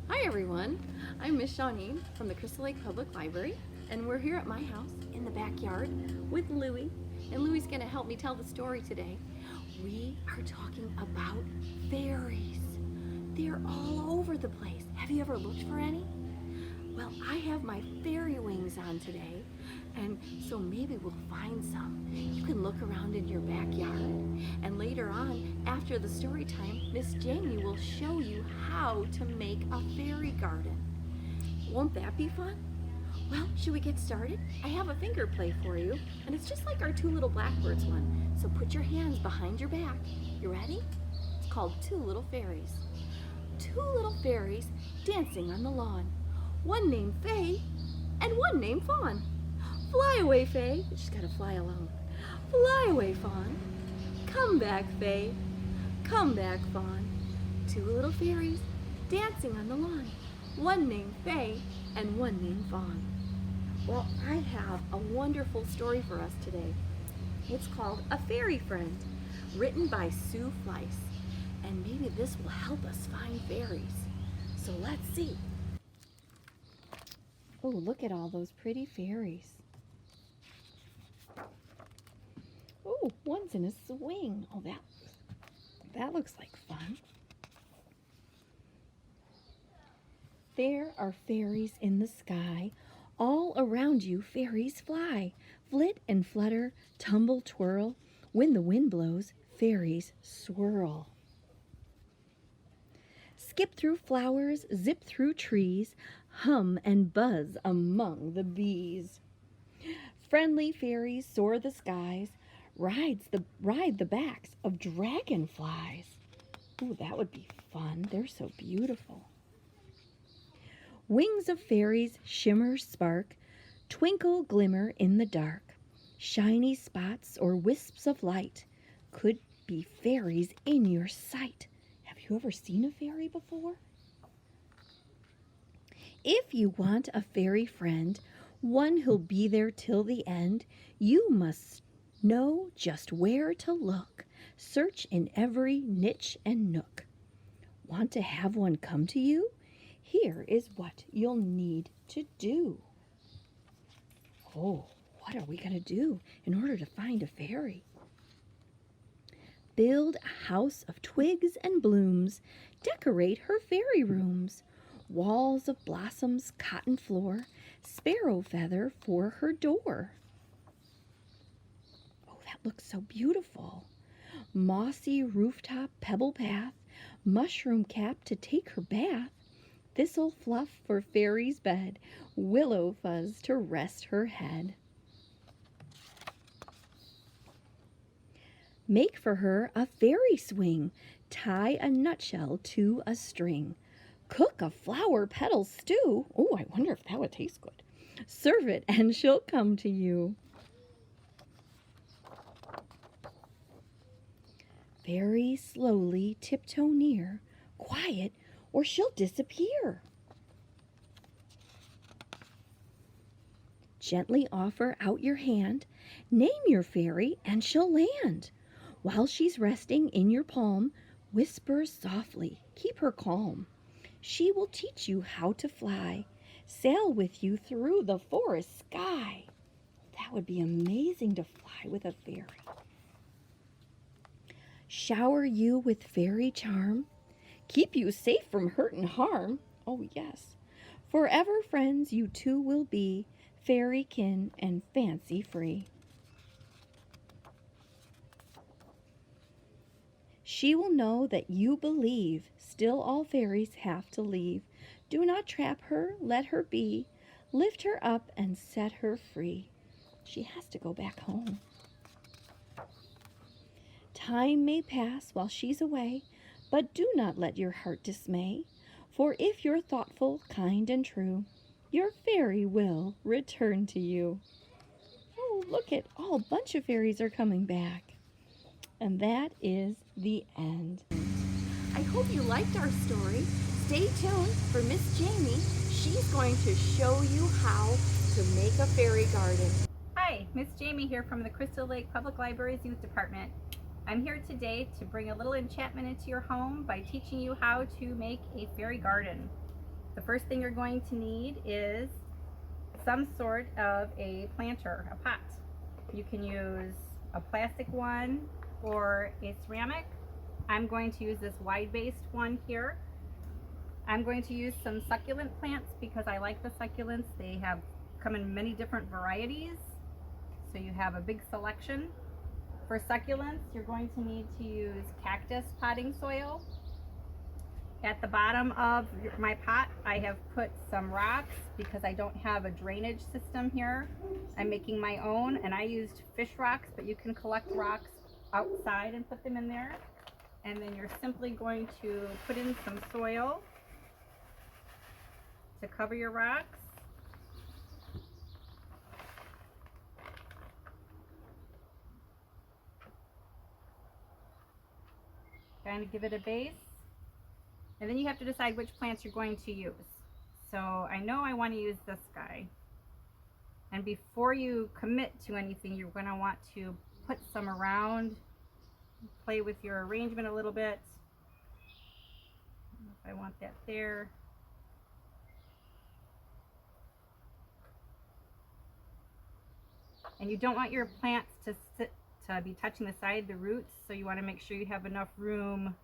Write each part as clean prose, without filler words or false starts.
Hi everyone, I'm Miss Seanine from the Crystal Lake Public Library, and we're here at my house in the backyard with Louie, and Louie's going to help me tell the story today. We are talking about fairies. They're all over the place. Have you ever looked for any? Well, I have my fairy wings on today, and so maybe we'll find some. You can look around in your backyard, and later on, after the story time, Miss Jamie will show you how to make a fairy garden. Won't that be fun? Well, should we get started? I have a finger play for you, and it's just like our Two Little Blackbirds one. So put your hands behind your back. You ready? It's called Two Little Fairies. Two little fairies dancing on the lawn. One named Faye and one named Fawn. Fly away, Faye. You just gotta fly alone. Fly away, Fawn. Come back, Faye. Come back, Fawn. Two little fairies dancing on the lawn. One named Faye and one named Fawn. Well, I have a wonderful story for us today. It's called A Fairy Friend, written by Sue Fleiss. And maybe this will help us find fairies. So let's see. Oh, look at all those pretty fairies. Oh, one's in a swing. Oh, that looks like fun. There are fairies in the sky. All around you fairies fly. Flit and flutter, tumble, twirl. When the wind blows, fairies swirl. Skip through flowers, zip through trees, hum and buzz among the bees. Friendly fairies soar the skies, ride the backs of dragonflies. Ooh, that would be fun. They're so beautiful. Wings of fairies shimmer, spark, twinkle, glimmer in the dark. Shiny spots or wisps of light could be fairies in your sight. Have you ever seen a fairy before? If you want a fairy friend, one who'll be there till the end, you must know just where to look. Search in every niche and nook. Want to have one come to you? Here is what you'll need to do. Oh, what are we going to do in order to find a fairy? Build a house of twigs and blooms. Decorate her fairy rooms. Walls of blossoms, cotton floor. Sparrow feather for her door. Oh, that looks so beautiful. Mossy rooftop, pebble path. Mushroom cap to take her bath. Thistle fluff for fairy's bed. Willow fuzz to rest her head. Make for her a fairy swing. Tie a nutshell to a string. Cook a flower petal stew. Oh, I wonder if that would taste good. Serve it and she'll come to you. Very slowly tiptoe near. Quiet or she'll disappear. Gently offer out your hand. Name your fairy and she'll land. While she's resting in your palm, whisper softly, keep her calm. She will teach you how to fly, sail with you through the forest sky. That would be amazing to fly with a fairy. Shower you with fairy charm, keep you safe from hurt and harm. Oh yes, forever friends you two will be, fairy kin and fancy free. She will know that you believe, still all fairies have to leave. Do not trap her, let her be. Lift her up and set her free. She has to go back home. Time may pass while she's away, but do not let your heart dismay. For if you're thoughtful, kind, and true, your fairy will return to you. Oh, look at all bunch of fairies are coming back. And that is the end. I hope you liked our story. Stay tuned for Miss Jamie. She's going to show you how to make a fairy garden. Hi, Miss Jamie here from the Crystal Lake Public Library's Youth Department. I'm here today to bring a little enchantment into your home by teaching you how to make a fairy garden. The first thing you're going to need is some sort of a planter, a pot. You can use a plastic one or a ceramic. I'm going to use this wide-based one here. I'm going to use some succulent plants because I like the succulents. They come in many different varieties, so you have a big selection. For succulents, you're going to need to use cactus potting soil. At the bottom of my pot, I have put some rocks because I don't have a drainage system here. I'm making my own, and I used fish rocks, but you can collect rocks outside and put them in there. And then you're simply going to put in some soil to cover your rocks. Kind of give it a base. And then you have to decide which plants you're going to use. So I know I want to use this guy. And before you commit to anything, you're going to want to put some around, play with your arrangement a little bit. I don't know if I want that there. And you don't want your plants to be touching the side, the roots, so you want to make sure you have enough room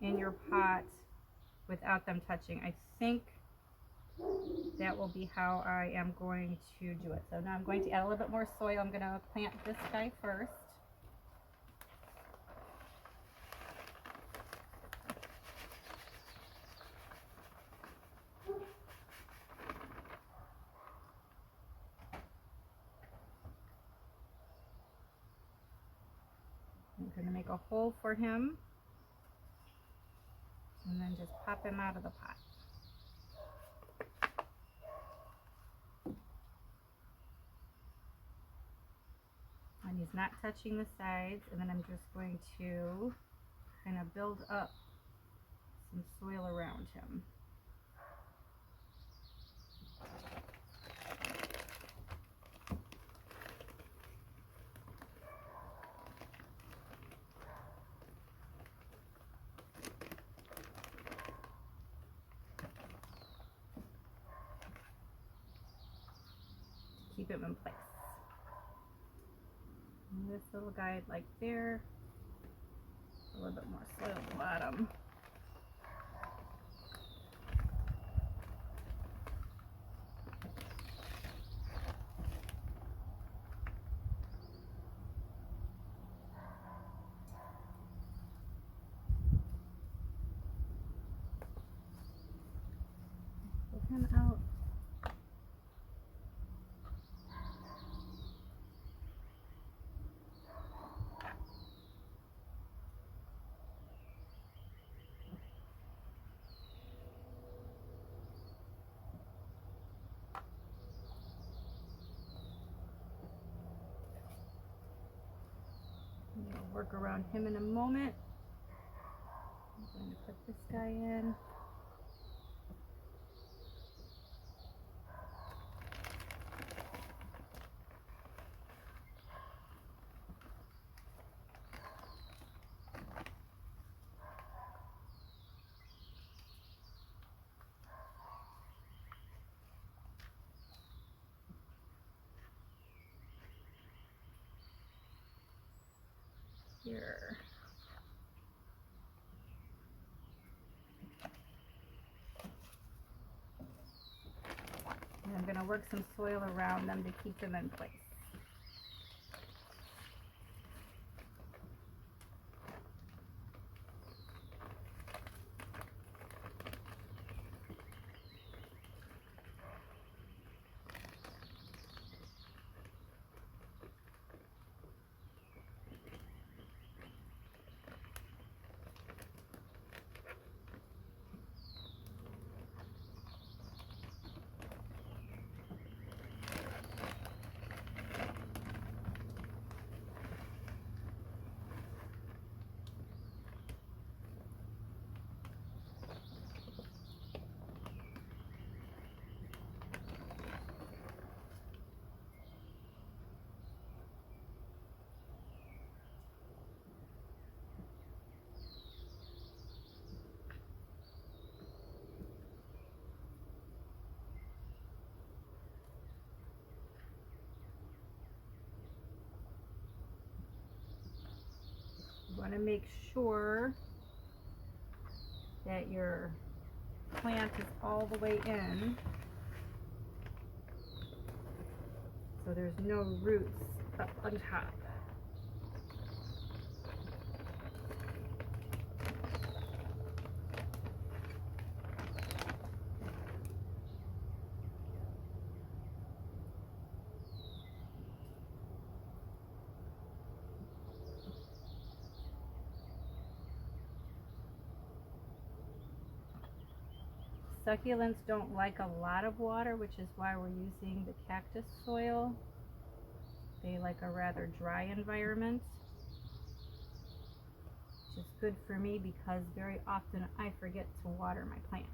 in your pot without them touching. I think that will be how I am going to do it. So now I'm going to add a little bit more soil. I'm going to plant this guy first. I'm going to make a hole for him and then just pop him out of the pot. And he's not touching the sides, and then I'm just going to kind of build up some soil around him. Keep him in place. And this little guy like there, a little bit more soil at the bottom. Pull him out. I'll work around him in a moment. I'm going to put this guy in. Here. And I'm going to work some soil around them to keep them in place. want to make sure that your plant is all the way in, so there's no roots up on top. Succulents don't like a lot of water, which is why we're using the cactus soil. They like a rather dry environment, which is good for me because very often I forget to water my plants.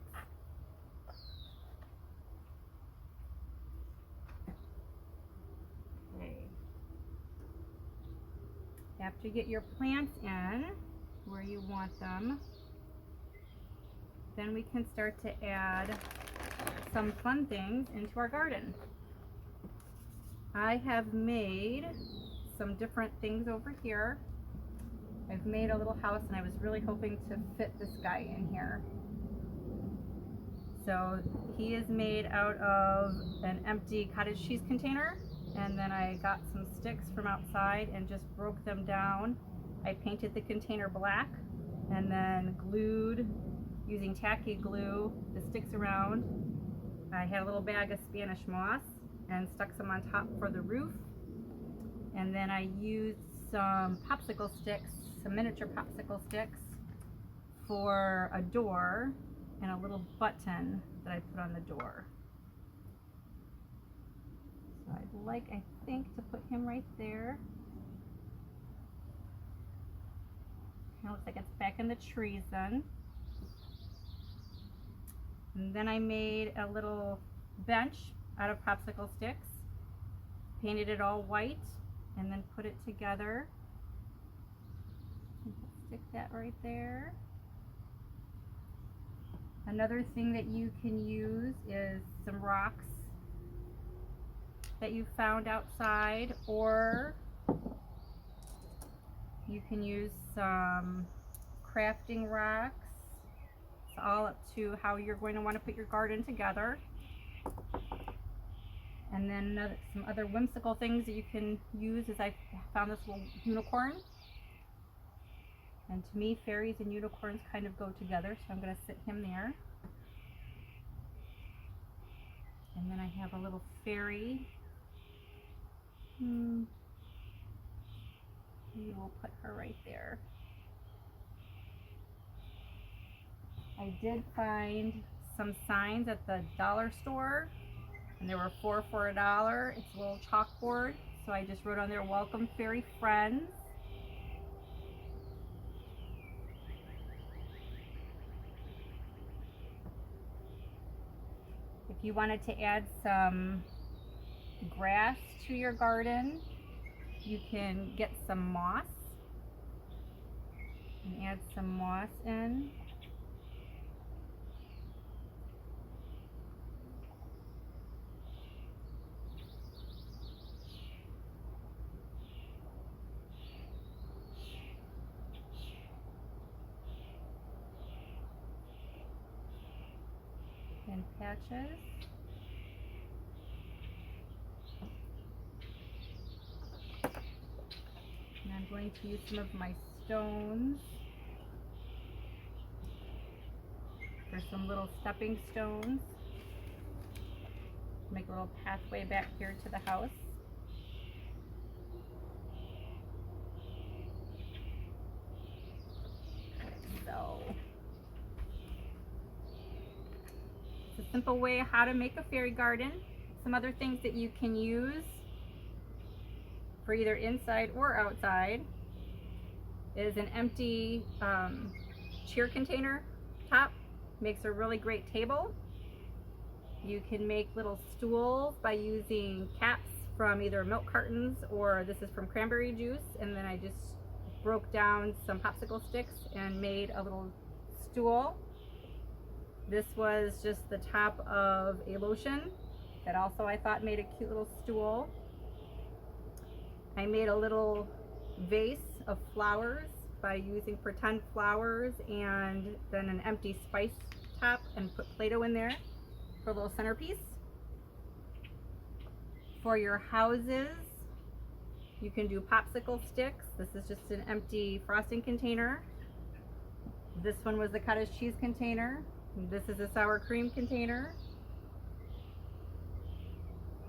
Okay. After you get your plants in where you want them, then we can start to add some fun things into our garden. I have made some different things over here. I've made a little house and I was really hoping to fit this guy in here. So he is made out of an empty cottage cheese container, and then I got some sticks from outside and just broke them down. I painted the container black and then glued, using tacky glue, the sticks around. I had a little bag of Spanish moss and stuck some on top for the roof. And then I used some popsicle sticks, some miniature popsicle sticks for a door and a little button that I put on the door. So I'd like, I think, to put him right there. It looks like it's back in the trees then. And then I made a little bench out of popsicle sticks, painted it all white, and then put it together. Stick that right there. Another thing that you can use is some rocks that you found outside, or you can use some crafting rocks. It's all up to how you're going to want to put your garden together. And then some other whimsical things that you can use is I found this little unicorn. And to me, fairies and unicorns kind of go together, so I'm going to sit him there. And then I have a little fairy. We will put her right there. I did find some signs at the dollar store, and there were 4 for $1. It's a little chalkboard, so I just wrote on there, "Welcome Fairy Friends." If you wanted to add some grass to your garden, you can get some moss and add some moss in. In patches. And I'm going to use some of my stones for some little stepping stones. Make a little pathway back here to the house. So a simple way how to make a fairy garden. Some other things that you can use for either inside or outside is an empty cheer container top. Makes a really great table. You can make little stools by using caps from either milk cartons, or this is from cranberry juice, and then I just broke down some popsicle sticks and made a little stool. This was just the top of a lotion that also I thought made a cute little stool. I made a little vase of flowers by using pretend flowers and then an empty spice top and put Play-Doh in there for a little centerpiece. For your houses, you can do popsicle sticks. This is just an empty frosting container. This one was the cottage cheese container. This is a sour cream container.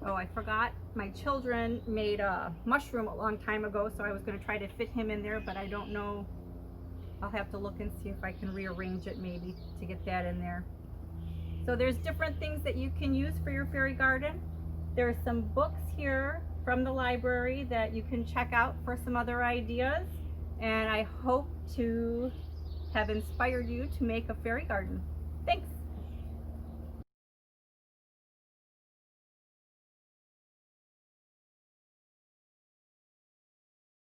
Oh, I forgot. My children made a mushroom a long time ago, so I was going to try to fit him in there, but I don't know. I'll have to look and see if I can rearrange it maybe to get that in there. So there's different things that you can use for your fairy garden. There's some books here from the library that you can check out for some other ideas, and I hope to have inspired you to make a fairy garden. Thanks.